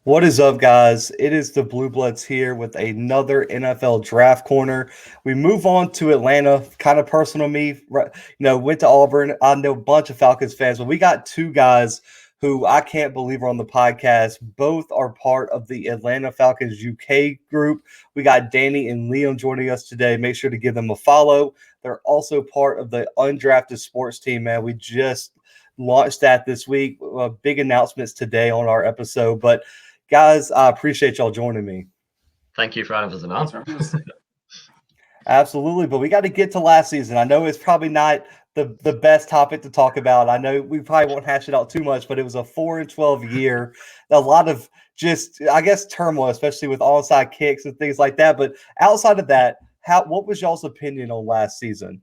What is up, guys? It is the Bluebloods here with another NFL Draft Corner. We move on to Atlanta. Kind of personal to me. Went to Auburn. I know a bunch of Falcons fans, but we got two guys who I can't believe are on the podcast. Both are part of the Atlanta Falcons UK group. We got Danny and Liam joining us today. Make sure to give them a follow. They're also part of the Undrafted Sports team, man. We just launched that this week. Big announcements today on our episode, but guys, I appreciate y'all joining me. Thank you for having us on. Absolutely, but we got to get to last season. I know it's probably not the best topic to talk about. I know we probably won't hash it out too much, but it was a 4-12 year. A lot of just, I guess, turmoil, especially with onside kicks and things like that. But outside of that, what was y'all's opinion on last season?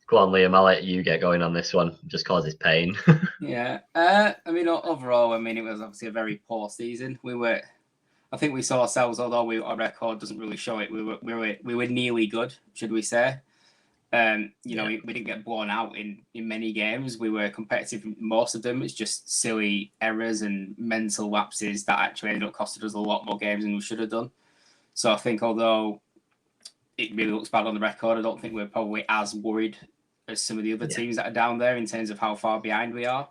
Go on, Liam. I'll let you get going on this one. Just causes pain. Yeah. Overall, it was obviously a very poor season. I think we saw ourselves, although our record doesn't really show it. We were nearly good, should we say? We didn't get blown out in many games. We were competitive in most of them. It's just silly errors and mental lapses that actually ended up costing us a lot more games than we should have done. So I think although it really looks bad on the record, I don't think we're probably as worried as some of the other teams that are down there in terms of how far behind we are.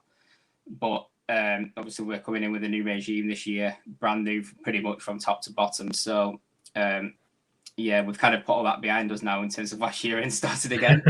But obviously we're coming in with a new regime this year, brand new pretty much from top to bottom. So we've kind of put all that behind us now in terms of last year and started again.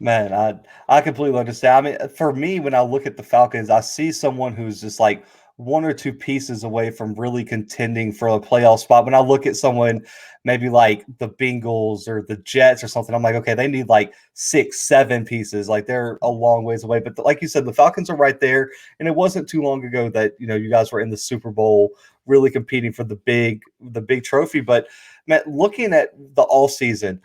Man, I completely understand. I mean, for me, when I look at the Falcons, I see someone who's just like one or two pieces away from really contending for a playoff spot. When I look at someone maybe like the Bengals or the Jets or something, I'm like, okay, they need like 6-7 pieces. Like they're a long ways away. But like you said, the Falcons are right there. And it wasn't too long ago that, you guys were in the Super Bowl really competing for the big trophy. But man, looking at the all season,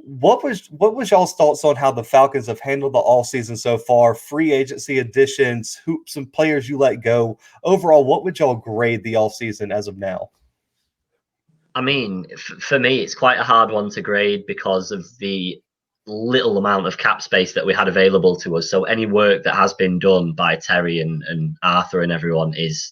what was y'all's thoughts on how the Falcons have handled the all season so far? Free agency additions, some players you let go. Overall, what would y'all grade the all season as of now? I mean, for me, it's quite a hard one to grade because of the little amount of cap space that we had available to us. So any work that has been done by Terry and Arthur and everyone is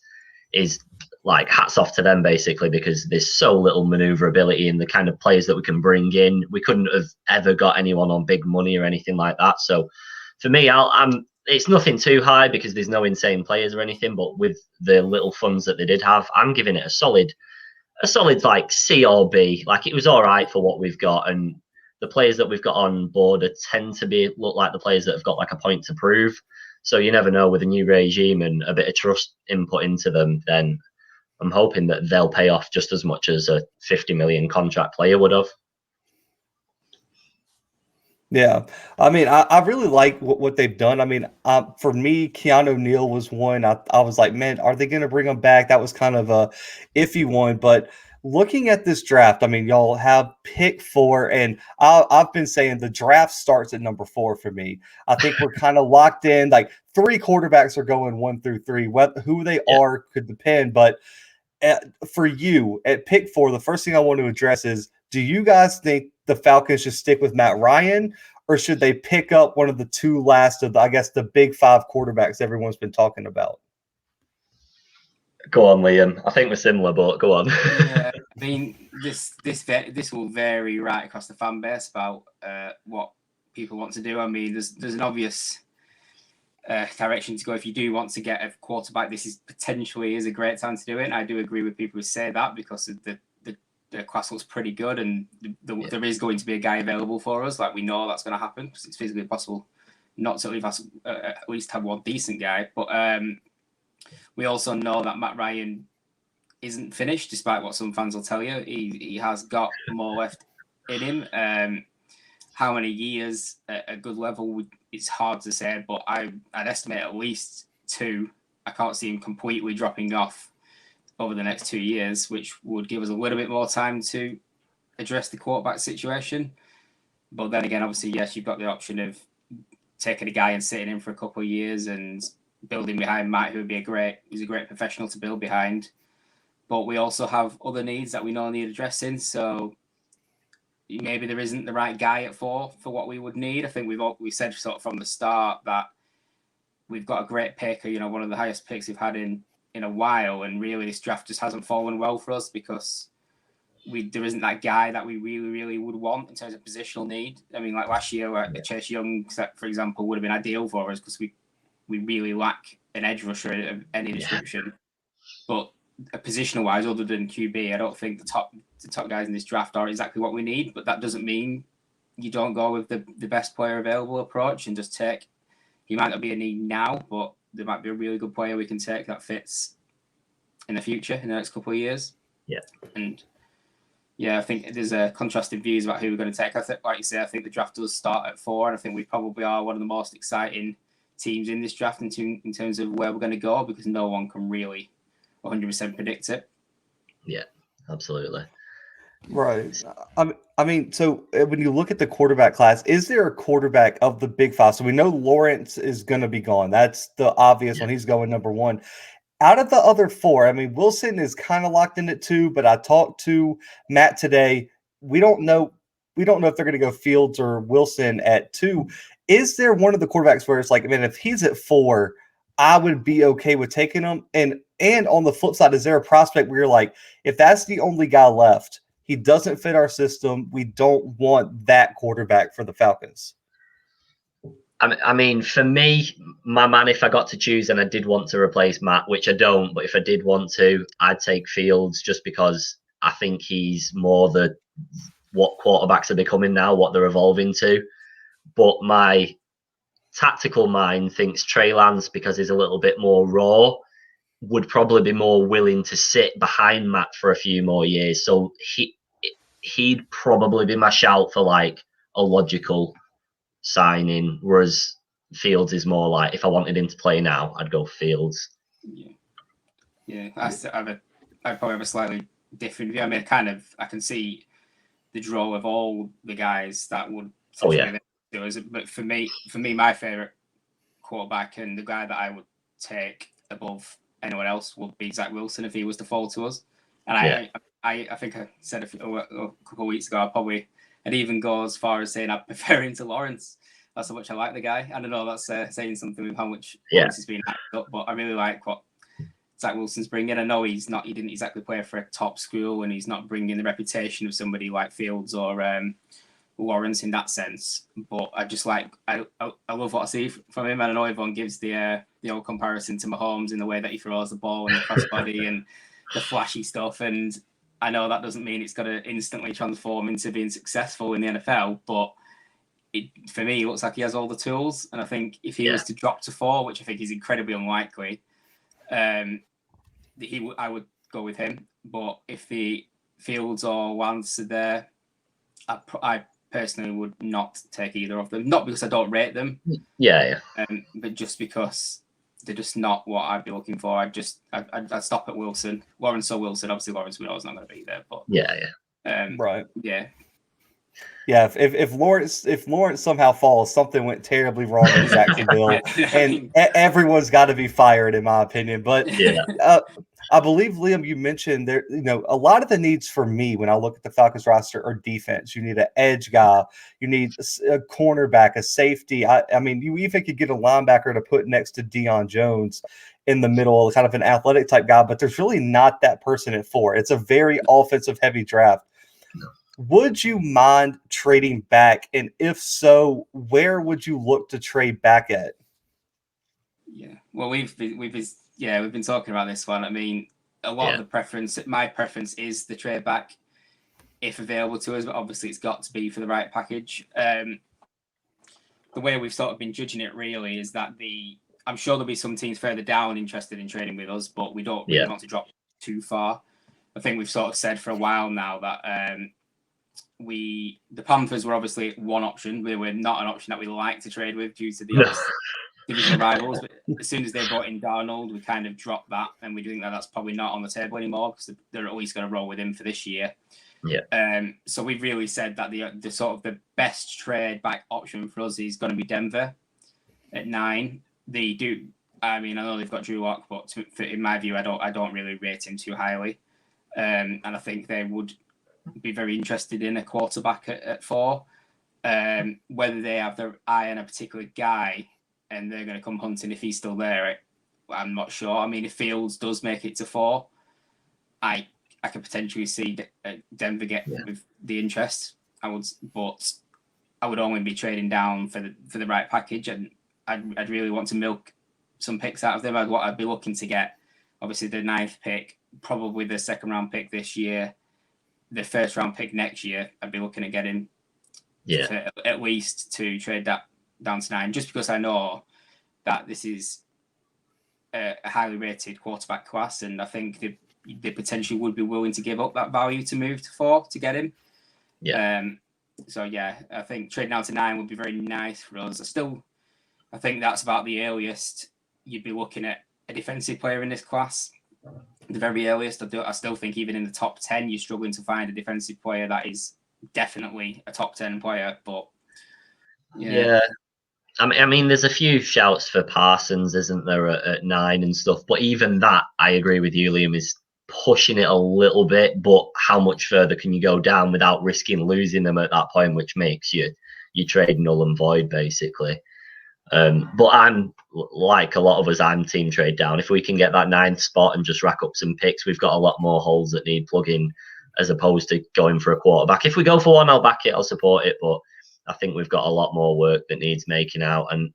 like hats off to them, basically, because there's so little maneuverability in the kind of players that we can bring in. We couldn't have ever got anyone on big money or anything like that. So for me, it's nothing too high because there's no insane players or anything, but with the little funds that they did have, I'm giving it a solid like C or B. Like it was all right for what we've got, and the players that we've got on board tend to look like the players that have got like a point to prove. So you never know, with a new regime and a bit of trust input into them, then I'm hoping that they'll pay off just as much as a 50 million contract player would have. Yeah, I mean, I really like what they've done. I mean, for me, Keanu Neal was one. I was like, man, are they going to bring him back? That was kind of a iffy one. But looking at this draft, I mean, y'all have pick 4, and I've been saying the draft starts at number 4 for me. I think we're kind of locked in. Like 3 quarterbacks are going 1 through 3. Who they are could depend, but for you at pick 4, the first thing I want to address is, do you guys think the Falcons should stick with Matt Ryan, or should they pick up one of the 2 last of, the big 5 quarterbacks everyone's been talking about? Go on, Liam. I think we're similar, but go on. Yeah, I mean, this will vary right across the fan base about what people want to do. I mean, there's an obvious direction to go. If you do want to get a quarterback, this is potentially a great time to do it. And I do agree with people who say that because of the class looks pretty good, and there is going to be a guy available for us. Like we know that's going to happen because it's physically possible not to at least have one decent guy. But we also know that Matt Ryan isn't finished, despite what some fans will tell you. He has got more left in him. How many years at a good level, it's hard to say, but I'd estimate at least 2. I can't see him completely dropping off over the next 2 years, which would give us a little bit more time to address the quarterback situation. But then again, obviously, yes, you've got the option of taking a guy and sitting in for a couple of years and building behind Matt, who would be he's a great professional to build behind. But we also have other needs that we know need addressing. So maybe there isn't the right guy at 4 for what we would need. I think we said sort of from the start that we've got a great pick, one of the highest picks we've had in a while, and really this draft just hasn't fallen well for us because there isn't that guy that we really, really would want in terms of positional need. I mean, like last year, Chase Young, for example, would have been ideal for us because we really lack an edge rusher of any description. But positional wise, other than QB, I don't think the top guys in this draft are exactly what we need. But that doesn't mean you don't go with the best player available approach and just take. He might not be a need now, but there might be a really good player we can take that fits in the future, in the next couple of years. Yeah. And yeah, I think there's contrasting views about who we're going to take. I think, like you say, I think the draft does start at 4, and I think we probably are one of the most exciting teams in this draft in terms of where we're going to go, because no one can really 100% predict it. Yeah, absolutely. Right. I mean, so when you look at the quarterback class, is there a quarterback of the Big Five? So we know Lawrence is going to be gone. That's the obvious one. He's going number 1. Out of the other 4, I mean, Wilson is kind of locked in at 2, but I talked to Matt today. We don't know if they're going to go Fields or Wilson at 2. Is there one of the quarterbacks where it's like, man, if he's at 4, I would be okay with taking him? And on the flip side, is there a prospect where you're like, if that's the only guy left, he doesn't fit our system, we don't want that quarterback for the Falcons? I mean, for me, my man, if I got to choose and I did want to replace Matt, which I don't, but if I did want to, I'd take Fields just because I think he's more what quarterbacks are becoming now, what they're evolving to. But my tactical mind thinks Trey Lance, because he's a little bit more raw, would probably be more willing to sit behind Matt for a few more years. So he'd probably be my shout for like a logical signing, whereas Fields is more like, if I wanted him to play now, I'd go Fields. Yeah. I probably have a slightly different view. I mean, I can see the draw of all the guys that would. Do us, but for me, my favorite quarterback and the guy that I would take above anyone else would be Zach Wilson if he was to fall to us. And I think I said a couple of weeks ago, I'd even go as far as saying I'd prefer him to Lawrence. That's how much I like the guy. I don't know, that's saying something with how much Lawrence has been hyped up, but I really like what Zach Wilson's bringing. I know he didn't exactly play for a top school, and he's not bringing the reputation of somebody like Fields or Lawrence in that sense, but I just I love what I see from him, and I know everyone gives the old comparison to Mahomes in the way that he throws the ball and the crossbody and the flashy stuff, and I know that doesn't mean it's got to instantly transform into being successful in the NFL, but for me, it looks like he has all the tools, and I think if he was to drop to 4, which I think is incredibly unlikely, I would go with him. But if the Fields or Lance are there, I personally would not take either of them. Not because I don't rate them, but just because they're just not what I'd be looking for. I'd stop at Wilson, Lawrence or Wilson. Obviously, Lawrence we know is not going to be there, but right, yeah. If Lawrence somehow falls, something went terribly wrong in Jacksonville, and everyone's got to be fired, in my opinion. But I believe, Liam, you mentioned there. A lot of the needs for me when I look at the Falcons roster are defense. You need an edge guy, you need a cornerback, a safety. I mean, you even could get a linebacker to put next to Deion Jones in the middle, kind of an athletic type guy. But there's really not that person at 4. It's a very offensive heavy draft. Would you mind trading back? And if so, where would you look to trade back at? Yeah, well, we've been talking about this one. I mean, a lot of my preference is the trade back if available to us, but obviously it's got to be for the right package. The way we've sort of been judging it really is that I'm sure there'll be some teams further down interested in trading with us, but we don't really want to drop too far. I think we've sort of said for a while now that the Panthers were obviously one option. They were not an option that we like to trade with due to the division rivals. But as soon as they brought in Darnold, we kind of dropped that, and we think that that's probably not on the table anymore because they're at least going to roll with him for this year. So we've really said that the sort of the best trade back option for us is going to be Denver at 9. They do. I mean, I know they've got Drew Lock, but in my view, I don't really rate him too highly. And I think they would be very interested in a quarterback at 4. Whether they have their eye on a particular guy, and they're going to come hunting if he's still there. I'm not sure. I mean, if Fields does make it to 4, I could potentially see Denver get with the interest. But I would only be trading down for the right package, and I'd really want to milk some picks out of them. I'd be looking to get obviously the 9th pick, probably the 2nd round pick this year, the 1st round pick next year. I'd be looking at getting at least to trade that down to 9, just because I know that this is a highly rated quarterback class, and I think they potentially would be willing to give up that value to move to 4 to get him. So I think trading down to 9 would be very nice for us. I think that's about the earliest you'd be looking at a defensive player in this class. The very earliest. I still think even in the top 10, you're struggling to find a defensive player that is definitely a top 10 player. But I mean, there's a few shouts for Parsons, isn't there, at 9 and stuff. But even that, I agree with you, Liam, is pushing it a little bit. But how much further can you go down without risking losing them at that point, which makes you trade null and void, basically. But I'm like a lot of us, I'm team trade down. If we can get that 9th spot and just rack up some picks, we've got a lot more holes that need plugging as opposed to going for a quarterback. If we go for one, I'll back it, I'll support it. But I think we've got a lot more work that needs making out. And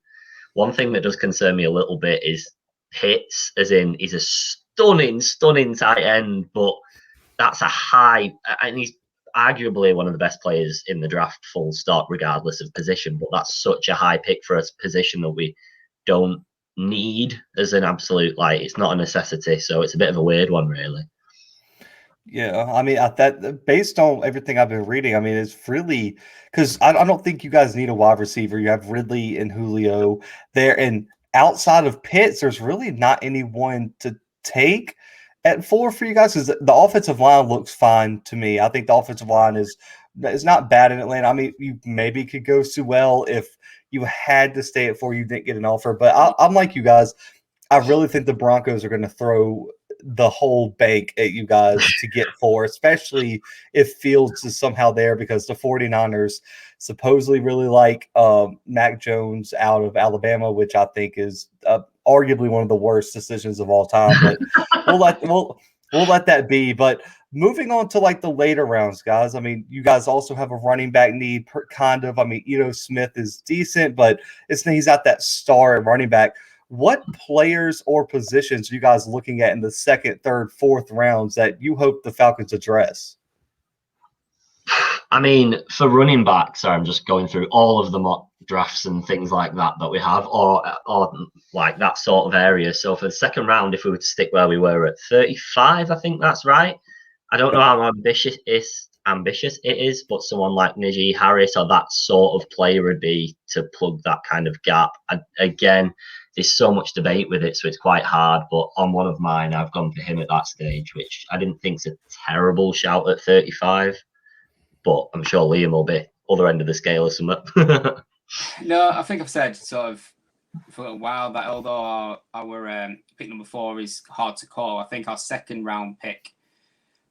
one thing that does concern me a little bit is Pitts, as in he's a stunning tight end, but that's a high, and he's arguably one of the best players in the draft, full stop, regardless of position. But that's such a high pick for a position that we don't need as an absolute, it's not a necessity. So it's a bit of a weird one, really. Yeah, I mean, that based on everything I've been reading, I mean, it's really because I don't think you guys need a wide receiver. You have Ridley and Julio there, and outside of Pitts, there's really not anyone to take at 4 for you guys because the offensive line looks fine to me. I think the offensive line is not bad in Atlanta. I mean, you maybe could go Sewell if you had to stay at 4, you didn't get an offer. But I'm like you guys. I really think the Broncos are going to throw the whole bank at you guys to get 4, especially if Fields is somehow there because the 49ers supposedly really like Mac Jones out of Alabama, which I think is arguably one of the worst decisions of all time. But we'll let that be. But moving on to the later rounds, guys. I mean, you guys also have a running back need, kind of. I mean, Ito Smith is decent, but he's not that star at running back. What players or positions are you guys looking at in the 2nd, 3rd, 4th rounds that you hope the Falcons address? I mean, for running backs, I'm just going through all of the mock drafts and things like that we have, or like that sort of area. So for the 2nd round, if we were to stick where we were at 35, I think that's right. I don't know how ambitious it is, but someone like Najee Harris or that sort of player would be to plug that kind of gap. Again, there's so much debate with it, so it's quite hard. But on one of mine, I've gone for him at that stage, which I didn't think is a terrible shout at 35. But I'm sure Liam will be other end of the scale or something. No, I think I've said sort of for a while that although our pick number 4 is hard to call, I think our 2nd round pick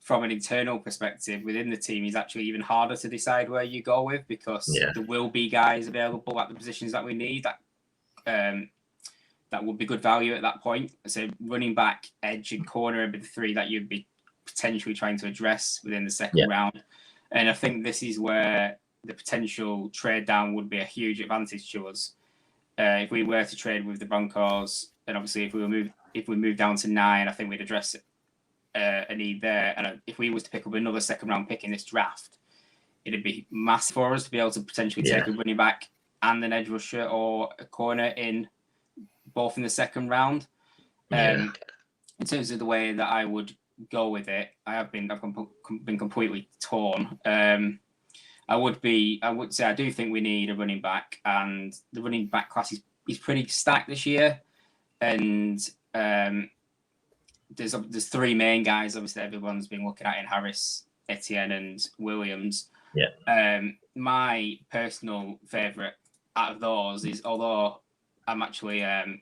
from an internal perspective within the team is actually even harder to decide where you go with because there will be guys available at the positions that we need that would be good value at that point. So running back, edge, and corner would be the 3 that you'd be potentially trying to address within the 2nd round. And I think this is where the potential trade down would be a huge advantage to us. If we were to trade with the Broncos, and obviously if we move down to 9, I think we'd address a need there. And if we was to pick up another 2nd round pick in this draft, it'd be massive for us to be able to potentially take a running back and an edge rusher or a corner in both in the 2nd round. In terms of the way that I would go with it, I've been completely torn. I would say I do think we need a running back, and the running back class is pretty stacked this year. And there's 3 main guys. Obviously, everyone's been looking at in Harris, Etienne, and Williams. My personal favorite out of those is, although I'm actually an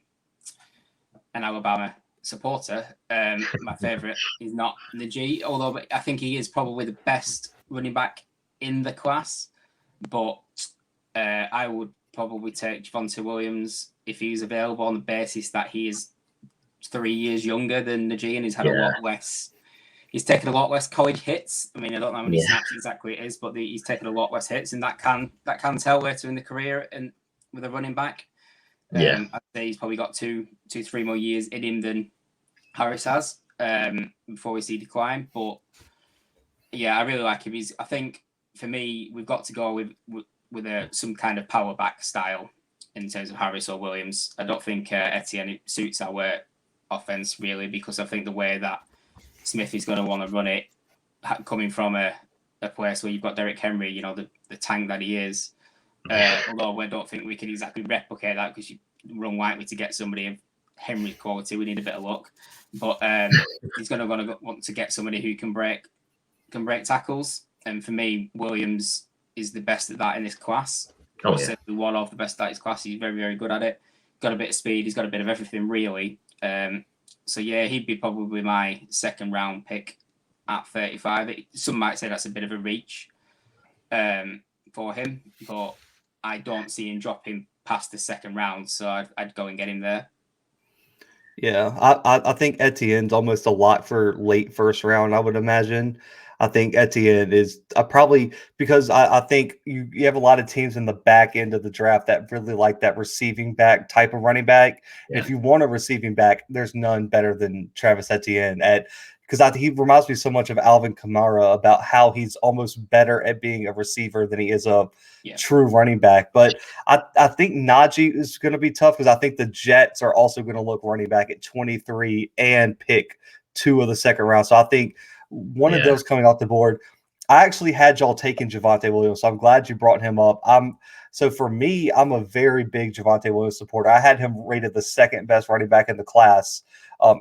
Alabama supporter, my favorite is not Najee, although I think he is probably the best running back in the class. But I would probably take Javonte Williams if he was available on the basis that he is 3 years younger than Najee and he's had a lot less. He's taken a lot less college hits. I mean, I don't know how many snaps exactly it is, but he's taken a lot less hits, and that can tell later in the career and with a running back. I'd say he's probably got 3 more years in him than Harris has before we see decline. But yeah, I really like him. I think for me, we've got to go with some kind of power back style in terms of Harris or Williams. I don't think Etienne suits our offense really, because I think the way that Smith is going to want to run it, coming from a place where you've got Derrick Henry, the tank that he is. Although I don't think we can exactly replicate that, because we're unlikely to get somebody of Henry's quality. We need a bit of luck. But he's going to want to get somebody who can break tackles. And for me, Williams is the best at that in this class. Certainly one of the best at his class. He's very, very good at it. Got a bit of speed. He's got a bit of everything, really. So yeah, he'd be probably my second round pick at 35. Some might say that's a bit of a reach for him, but I don't see him dropping past the second round, so I'd go and get him there. Yeah, I think Etienne's almost a lot for late first round, I would imagine. I think Etienne is probably, because I think you have a lot of teams in the back end of the draft that really like that receiving back type of running back. Yeah. If you want a receiving back, there's none better than Travis Etienne because he reminds me so much of Alvin Kamara about how he's almost better at being a receiver than he is a true running back. But I think Najee is going to be tough, because I think the Jets are also going to look running back at 23 and pick 2 of the second round. So I think one of those coming off the board. I actually had y'all taking Javonte Williams, so I'm glad you brought him up. So for me, I'm a very big Javonte Williams supporter. I had him rated the second best running back in the class,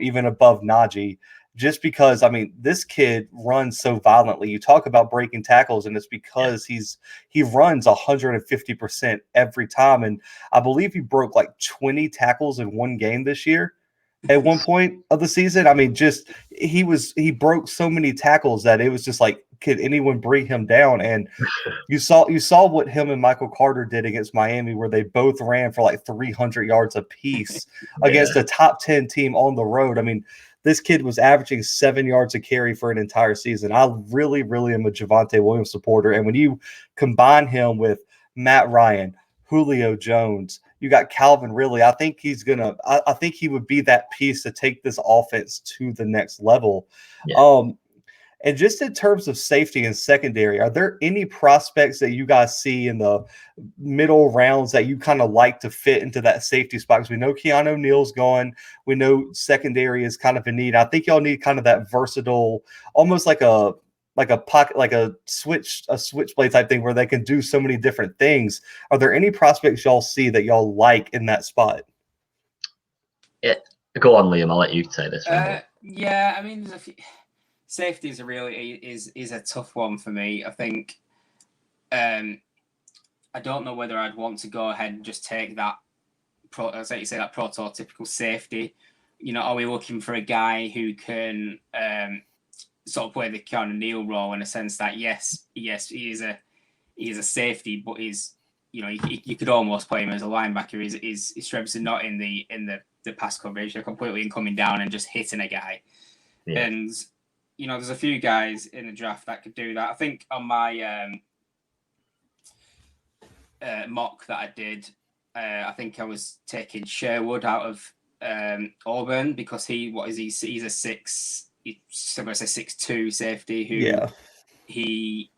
even above Najee, just because, I mean, this kid runs so violently. You talk about breaking tackles, and it's because he runs 150% every time. And I believe he broke like 20 tackles in one game this year. At one point of the season, I mean, he broke so many tackles that it was just like, could anyone bring him down? And you saw what him and Michael Carter did against Miami, where they both ran for like 300 yards apiece against a top 10 team on the road. I mean, this kid was averaging 7 yards a carry for an entire season. I really, really am a Javonte Williams supporter. And when you combine him with Matt Ryan, Julio Jones, you got Calvin Ridley, I think I think he would be that piece to take this offense to the next level. Yeah. And just in terms of safety and secondary, are there any prospects that you guys see in the middle rounds that you kind of like to fit into that safety spot? Because we know Keanu Neal's gone. We know secondary is kind of in need. I think y'all need kind of that versatile, almost like a pocket, like a switchblade type thing, where they can do so many different things. Are there any prospects y'all see that y'all like in that spot? Yeah, go on, Liam. I'll let you say this one. Yeah, I mean, there's a few. Safety is a tough one for me. I think I don't know whether I'd want to go ahead and just take that that prototypical safety. Are we looking for a guy who can sort of play the Keanu Neal role, in a sense that yes, he is a safety, but you could almost play him as a linebacker. His strengths are not in the pass coverage; they're completely in coming down and just hitting a guy. Yeah. And there's a few guys in the draft that could do that. I think on my mock that I did, I think I was taking Sherwood out of Auburn, because he's a 6'2" safety who he's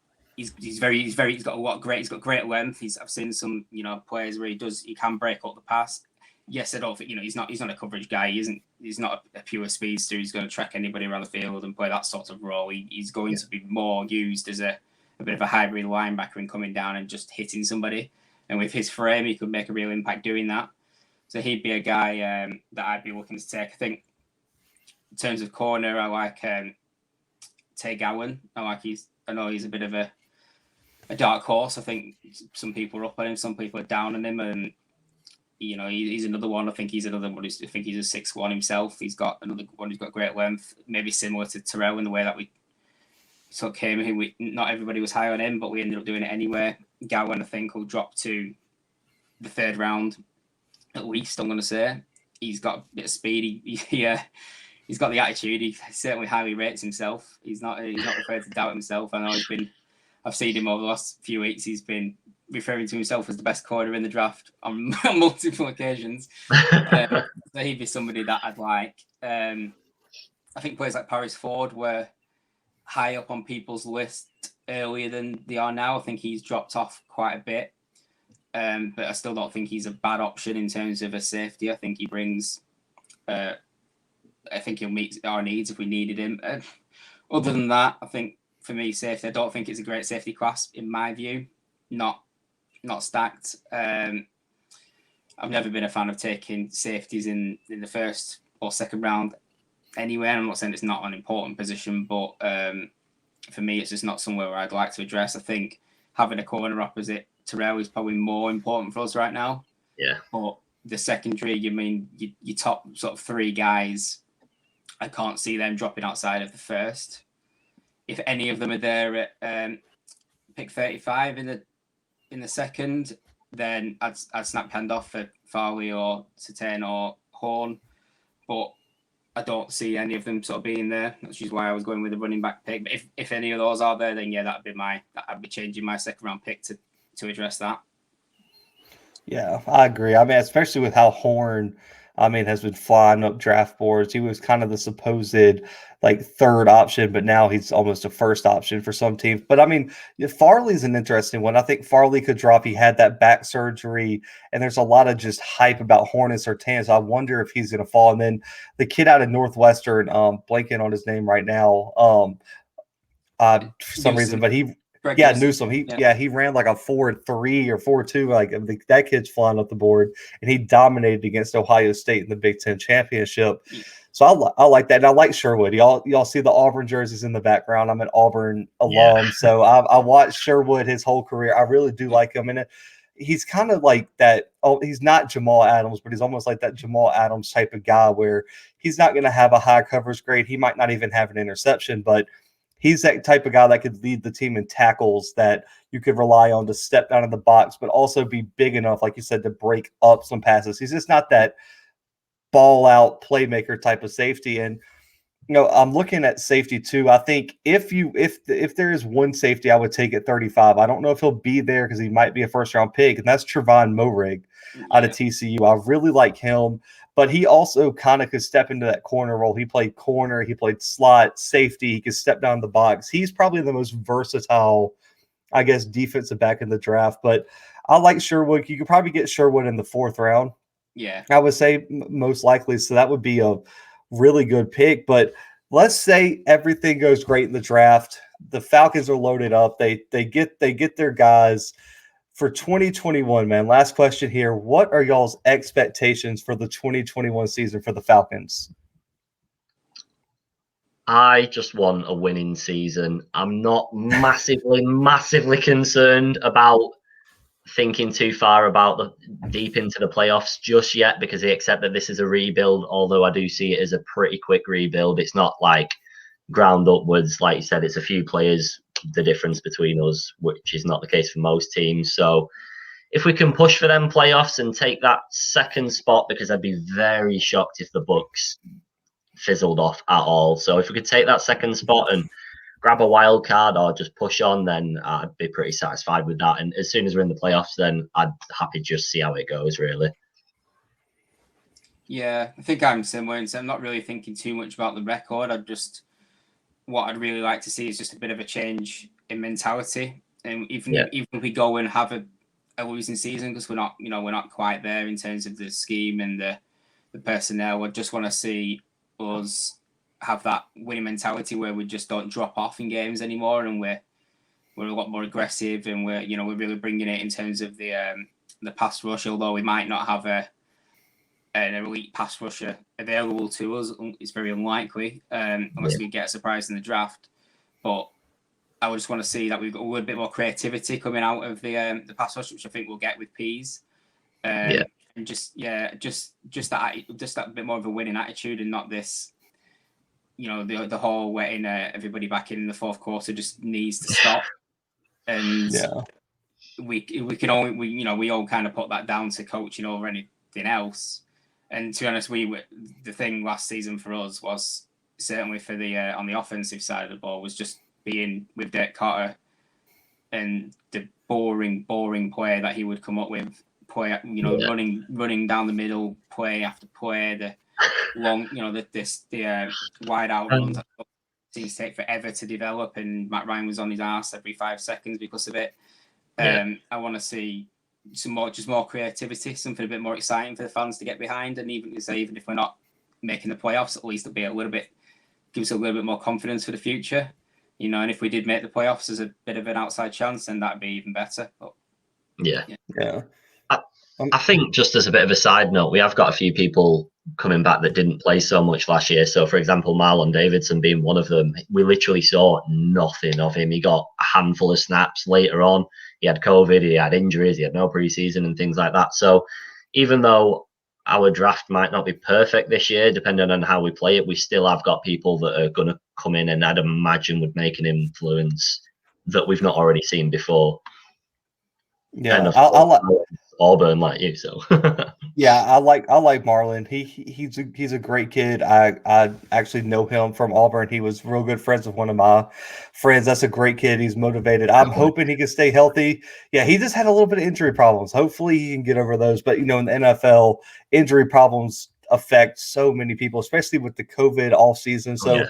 got great length. I've seen some players where he can break up the pass. Yes, I don't think he's not a coverage guy. He's not a pure speedster. He's going to track anybody around the field and play that sort of role. He's going to be more used as a bit of a hybrid linebacker and coming down and just hitting somebody. And with his frame, he could make a real impact doing that. So he'd be a guy that I'd be looking to take. I think in terms of corner, I like Tay Gowan. I know he's a bit of a dark horse. I think some people are up on him, some people are down on him, and he's another one. I think he's another one. I think he's a 6'1" himself. He's got another one who's got great length, maybe similar to Terrell in the way that we took him. Not everybody was high on him, but we ended up doing it anyway. Gowan, I think, will drop to the third round. at least, I'm going to say. He's got a bit of speed. He's got the attitude. He certainly highly rates himself. He's not afraid to doubt himself. I know I've seen him over the last few weeks. He's been referring to himself as the best corner in the draft on multiple occasions. So he'd be somebody that I'd like. I think players like Paris Ford were high up on people's list earlier than they are now. I think he's dropped off quite a bit. But I still don't think he's a bad option in terms of a safety. I think he brings... I think he'll meet our needs if we needed him. Other than that, I think for me, safety, I don't think it's a great safety class in my view. Not stacked. I've never been a fan of taking safeties in the first or second round anyway. I'm not saying it's not an important position, but for me, it's just not somewhere where I'd like to address. I think having a corner opposite Terrell is probably more important for us right now. Yeah. But the secondary, your top sort of three guys, I can't see them dropping outside of the first. If any of them are there at pick 35 in the second, then I'd snap handoff for Farley or Satane or Horn. But I don't see any of them sort of being there. That's just why I was going with the running back pick. But if any of those are there, then yeah, I'd be changing my second round pick to address that. Yeah, I agree. I mean, especially with how Horn, has been flying up draft boards. He was kind of the supposed third option, but now he's almost a first option for some teams. But Farley's an interesting one. I think Farley could drop. He had that back surgery, and there's a lot of just hype about Horn and Surtain. So I wonder if he's going to fall. And then the kid out of Northwestern, blanking on his name right now, for some reason, but he. Newsom. He ran like a 4.3 or 4.2. That kid's flying up the board, and he dominated against Ohio State in the Big Ten championship. So I like that, and I like Sherwood. Y'all see the Auburn jerseys in the background. I'm an Auburn alum, so I watched Sherwood his whole career. I really do like him, and he's kind of like that. Oh, he's not Jamal Adams, but he's almost like that Jamal Adams type of guy where he's not going to have a high coverage grade. He might not even have an interception, but he's that type of guy that could lead the team in tackles that you could rely on to step down in the box, but also be big enough, like you said, to break up some passes. He's just not that ball out playmaker type of safety. And, I'm looking at safety too. I think if there is one safety I would take at 35, I don't know if he'll be there because he might be a first round pick, and that's Trevon Moehrig out of TCU. I really like him. But he also kind of could step into that corner role. He played corner. He played slot, safety. He could step down the box. He's probably the most versatile, defensive back in the draft. But I like Sherwood. You could probably get Sherwood in the fourth round. Yeah. I would say most likely. So that would be a really good pick. But let's say everything goes great in the draft. The Falcons are loaded up. They get their guys. For 2021, man, last question here. What are y'all's expectations for the 2021 season for the Falcons? I just want a winning season. I'm not massively concerned about thinking too far about the deep into the playoffs just yet because they accept that this is a rebuild, although I do see it as a pretty quick rebuild. It's not like ground upwards. Like you said, it's a few players, the difference between us, which is not the case for most teams. So if we can push for them playoffs and take that second spot, because I'd be very shocked if the Bucks fizzled off at all. So if we could take that second spot and grab a wild card or just push on, then I'd be pretty satisfied with that. And as soon as we're in the playoffs, then I'd happy just see how it goes, really. Yeah, I think I'm similar. So I'm not really thinking too much about the record. What I'd really like to see is just a bit of a change in mentality. And even if we go and have a losing season, because we're not quite there in terms of the scheme and the personnel, I just want to see us have that winning mentality where we just don't drop off in games anymore, and we're a lot more aggressive, and we're really bringing it in terms of the pass rush. Although we might not have an elite pass rusher available to us, it's very unlikely unless we get a surprise in the draft. But I would just want to see that we've got a little bit more creativity coming out of the pass rush, which I think we'll get with Pease. And just that bit more of a winning attitude, and not this, the whole letting everybody back in the fourth quarter just needs to stop. And we all kind of put that down to coaching over any everything else. And to be honest, the thing last season for us was certainly for the on the offensive side of the ball was just being with Dirk Cotter and the boring play that he would come up with, running down the middle, play after play, the long, the wide out runs that seems to take forever to develop, and Matt Ryan was on his arse every 5 seconds because of it. I want to see some more creativity, something a bit more exciting for the fans to get behind, and even if we're not making the playoffs, at least it'll be gives us a little bit more confidence for the future. And if we did make the playoffs as a bit of an outside chance, then that'd be even better. But, yeah. I think just as a bit of a side note, we have got a few people coming back that didn't play so much last year. So, for example, Marlon Davidson being one of them, we literally saw nothing of him. He got a handful of snaps later on. He had COVID, he had injuries, he had no preseason and things like that. So even though our draft might not be perfect this year, depending on how we play it, we still have got people that are going to come in and I'd imagine would make an influence that we've not already seen before. Yeah, I like Auburn like you, so yeah, I like Marlon. He's a great kid. I actually know him from Auburn. He was real good friends with one of my friends. That's a great kid. He's motivated. I'm hoping he can stay healthy. Yeah, he just had a little bit of injury problems. Hopefully he can get over those. But in the NFL, injury problems affect so many people, especially with the COVID off season. So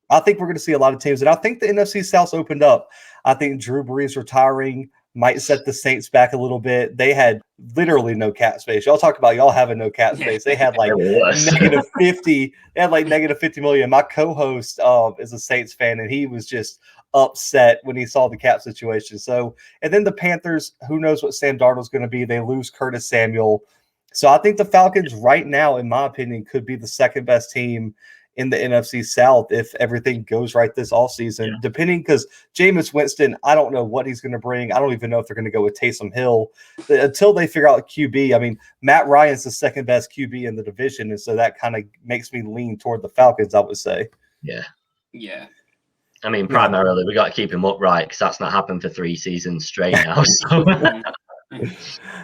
I think we're going to see a lot of teams, and I think the NFC South's opened up. I think Drew Brees retiring might set the Saints back a little bit. They had literally no cap space. Y'all talk about y'all having no cap space. They had like negative 50. They had like negative 50 million. My co-host is a Saints fan, and he was just upset when he saw the cap situation. So, and then the Panthers, who knows what Sam Darnold's going to be? They lose Curtis Samuel. So I think the Falcons right now, in my opinion, could be the second best team in the NFC South if everything goes right this offseason, depending, because Jameis Winston, I don't know what he's going to bring. I don't even know if they're going to go with Taysom Hill until they figure out QB. I mean, Matt Ryan's the second best QB in the division, and so that kind of makes me lean toward the Falcons, I would say. Yeah. I mean, primarily, we got to keep him upright because that's not happened for 3 seasons straight now. So.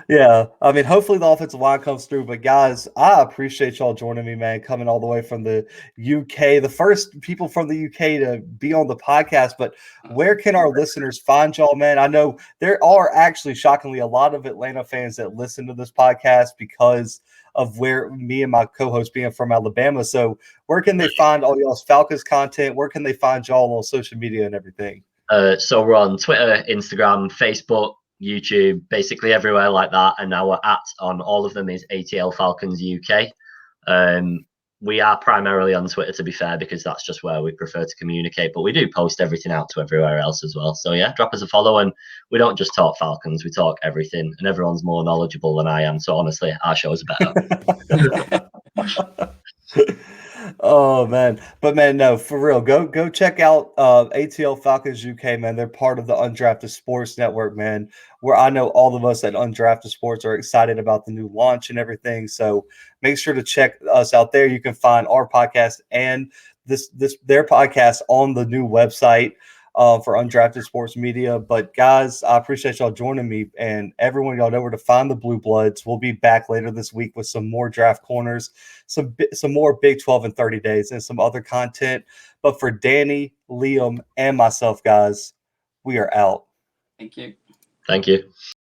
Yeah, I mean, hopefully the offensive line comes through. But guys, I appreciate y'all joining me, man, coming all the way from the UK, the first people from the UK to be on the podcast. But where can our listeners find y'all, man? I know there are actually shockingly a lot of Atlanta fans that listen to this podcast because of where me and my co-host being from Alabama. So where can they find all y'all's Falcons content? Where can they find y'all on social media and everything? So we're on Twitter, Instagram, Facebook, YouTube, basically everywhere like that. And our on all of them is ATL Falcons UK. We are primarily on Twitter, to be fair, because that's just where we prefer to communicate. But we do post everything out to everywhere else as well. So yeah, drop us a follow. And we don't just talk Falcons, we talk everything. And everyone's more knowledgeable than I am. So honestly, our shows are better. Oh man, but man, no, for real, go check out ATL Falcons UK, man. They're part of the Undrafted Sports Network, man, where I know all of us at Undrafted Sports are excited about the new launch and everything. So make sure to check us out there. You can find our podcast and their podcast on the new website for Undrafted Sports Media. But guys, I appreciate y'all joining me, and everyone, y'all know where to find the Blue Bloods. We'll be back later this week with some more draft corners, some more Big 12 in 30 days, and some other content. But for Danny, Liam, and myself, guys, we are out. Thank you. Thank you.